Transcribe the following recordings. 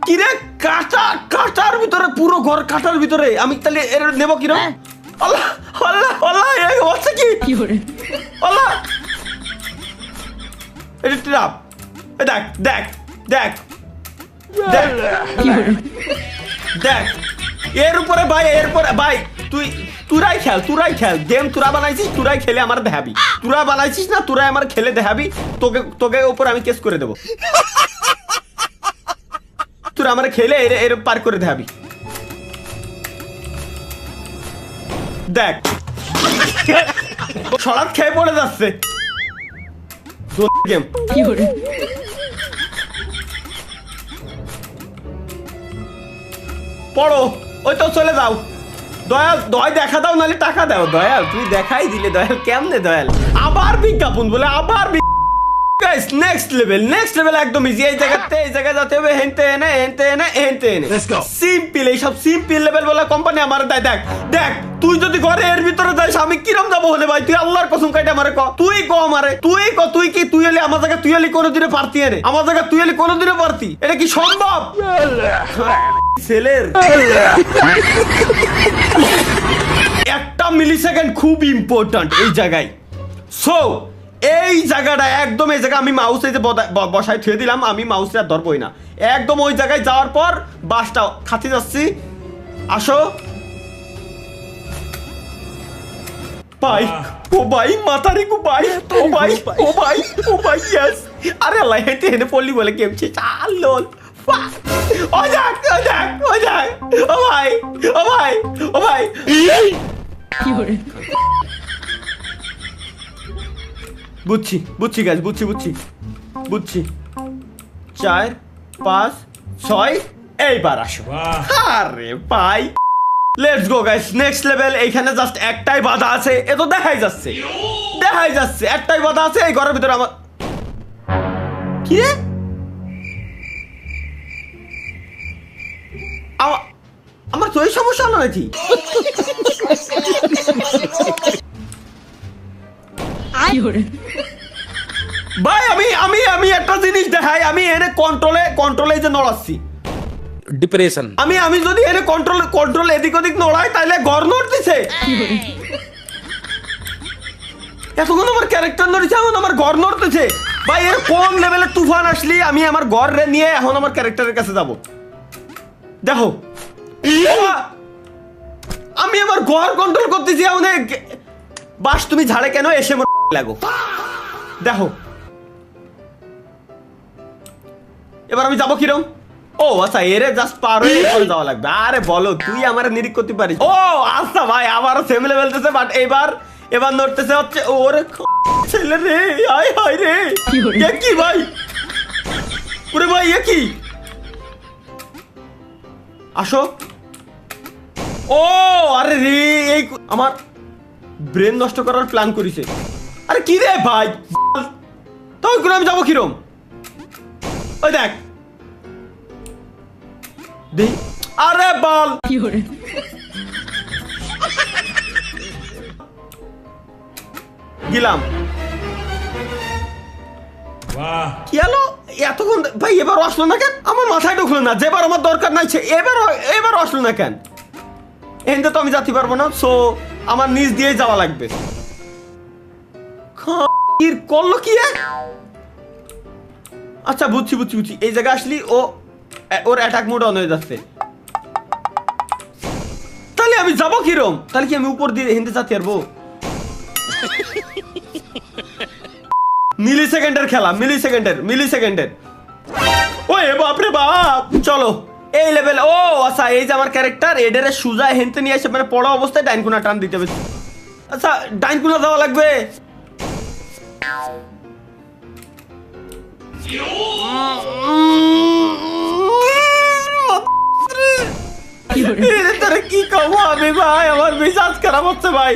কিরে কাটার ভিতরে, পুরো ঘর কাটার ভিতরে, আমি তাহলে এর নেব কিরম? আল্লাহ আল্লাহ আল্লাহ, এই হচ্ছে কি? আল্লাহ, এটা ট্রাপ। দেখ দেখ দেখ দেখ দেখ, এর উপরে ভাই, এরপরে ভাই তুরাই খেল গেম, তুরা বানাইছিস, তুরাই খেলে আমার দেখাবি। তুরা বানাইছিস না, তুরাই আমার খেলে দেখাবি। তোকে উপর আমি কেস করে দেবো। তুরা আমার খেলে এর পার করে দেখাবি। দেখ সরাত খেয়ে পড়ে যাচ্ছে গেম। পড়ো, ওই তো চলে যাও। দয়াল দয় দেখা দাও, নাহলে টাকা দাও। দয়াল তুই দেখাই দিলে, দয়াল কেমনে? দয়াল আবার বিজ্ঞাপন বলে, আবার নেক্সট লেভেল একদম ইজি। এই জায়গায় যেতে হবে, হেনতে এনে সিম্পল। এইসব সিম্পল লেভেল বলা কোম্পানি আমার দেয়। দেখ দেখ, তুই যদি ঘরে এর ভিতরে যাস, আমি কিরম যাবো হলে ভাই? তুই আল্লাহর কসম কাইটা আমারে ক, তুই ক আমারে, তুই এলি আমার জায়গা, তুই এলি কোনোদিনে পারতি? এনে আমার জায়গা তুই এলি কোনোদিনে পারতি? এটা কি সম্ভব? ছেলের একটা মিলি সেকেন্ড খুব ইম্পর্টেন্ট এই জায়গায়। সো এই জায়গাটা একদম, এই জায়গা আমি মাউস এই যে বসায় থুয়ে দিলাম, আমি মাউসে আর ধরবই না। একদম ওই জায়গায় যাওয়ার পর বাসটা খাতে যাচ্ছি। আসো ভাই, ও ভাই মাথারি কু ভাই, ও ভাই ও ভাই ও ভাই, ইয়েস। আরে আল্লাহ, হেঁটে হেঁটে পড়লি বলে কেমছে চাল। ও যাক ও যাক ও যাক, ও ভাই ও ভাই ও ভাই। বুঝছি গাছ, বুঝছি। 4 5 6, এইবার আসো। আরে ভাই, let's go guys, next level. এইখানে জাস্ট একটাই বাধা আছে, এ তো দেখাই যাচ্ছে একটাই বাধা আছে। এই ঘরের ভিতরে আমার কি রে? আমার তো এই সমস্যা হলো নাকি? ভাই আমি একটা জিনিস দেখাই, আমি এনে কন্ট্রোলে যে নড়াচ্ছি ডিপ্রেশন। আমি যদি এনে কন্ট্রোল এদিক ওদিক নড়াই, তাহলে ঘর নড়তেছে। এতক্ষণ আমার ক্যারেক্টার নড়ছে, এখন আমার ঘর নড়তেছে। ভাই এর কোন লেভেলের তুফান আসলি আমি আমার ঘর রে নিয়ে এখন আমার ক্যারেক্টারের কাছে যাব? দেখো আমি আমার ঘর কন্ট্রোল করতেছি, অনেক বাস তুমি ঝাড়ে কেন এসে লাগো। দেখো এবার আমি যাবো কিরম? ও আচ্ছা, এরে জাস্ট পার হয়ে যাওয়া লাগবে। আরে বলো, তুই আমার নিরিখ করতে পারিস? ও আচ্ছা ভাই, আবারও সেম লেভেলতেছে, বাট এবার নড়তেছে হচ্ছে ওরে ছেলে রে। আয় হায় রে, কি ভাই? ওরে ভাই এ কি? আসো। ও আরে রে, এই আমার ব্রেন নষ্ট করার প্ল্যান করিছে। আরে কি রে ভাই, তাও আমি যাবো কিরম? ওই দেখ, আরে বল গেলাম। কি হলো এতক্ষণ ভাই? এবার আসলো না কেন? আমার মাথায় ঢুকলো না, যেবার আমার দরকার নাই এবার আসলো না কেন? এখানে তো আমি যেতে পারবো না, সো আমার নিচ দিয়ে যাওয়া লাগবে। করলো কি? আচ্ছা বুঝছি, এই জায়গায় আসলি ওর অ্যাটাক মোড অন হয়ে যাচ্ছে। তাহলে আমি যাবো কিরম? তাহলে কি আমি উপর দিয়ে হিন্দে যেতে পারবো? মিলি সেকেন্ডের খেলা, মিলি সেকেন্ডের। ওই বাপরে বাপ, চলো এই লেভেল। ও আচ্ছা, এই যে আমার ক্যারেক্টার, এডারে সুজা হেনতে নিয়ে এসে মানে পড়া অবস্থায় ডাইন কোনা টান দিতে হবে। আচ্ছা ডাইন কোনা যাওয়া লাগবে। কি কব আমি ভাই, আমার মেজাজ খারাপ হচ্ছে ভাই।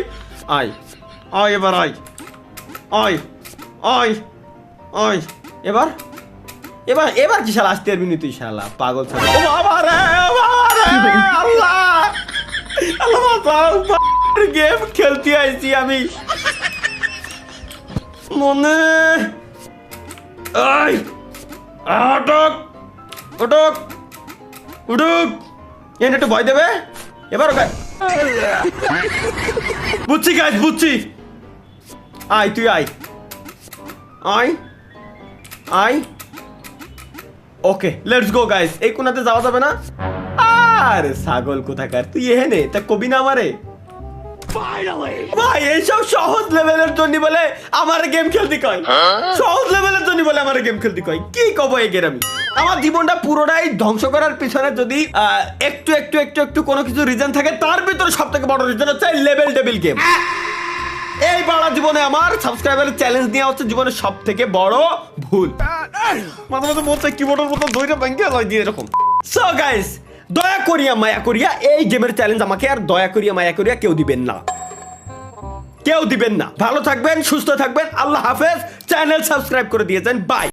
আয় এবার আয় এবার কি শালা আসতে পারবি না তুই? শালা পাগল ও বাবা রে, আল্লাহ গেম খেলতে আইছি আমি মনে। ওটক উঠুক এনে একটু ভয় দেবে এবার ওকে বুঝছি গাইস বুঝছি আয় তুই আয় আয় আয় ওকে লেটস গো গাইস এই কোনাতে যাওয়া যাবে না আরে ছাগল কোথাকার তুই এখানে তা কবি না আমারে ভাই এইসব সহজ লেভেলের জন্য বলে আমার গেম খেলতে কয় সহজ লেভেলের জন্য বলে আমার গেম খেলতে কয় কি কব এই গেরামি আমার জীবনটা পুরোটাই ধ্বংস করার পিছনে যদি একটু একটু একটু একটু কোনো কিছু রিজন থাকে তার ভিতরে সব থেকে বড় রিজন হচ্ছে লেভেল টেবিল গেম এই বাড়া জীবনে আমার সাবস্ক্রাইবারের চ্যালেঞ্জ নেওয়া হচ্ছে জীবনের সব থেকে বড় ভুল মাঝে মাঝে বলছে কিবোর্ডের মতো দইটা ব্যাংকে লয় দিয়ে এরকম সো গাইস দয়া করিয়া মায়া করিয়া এই গেমের চ্যালেঞ্জ আমাকে আর দয়া করিয়া মায়া করিয়া কেউ দিবেন না কেউ দিবেন না ভালো থাকবেন সুস্থ থাকবেন আল্লাহ হাফেজ চ্যানেল সাবস্ক্রাইব করে দিয়েছেন বাই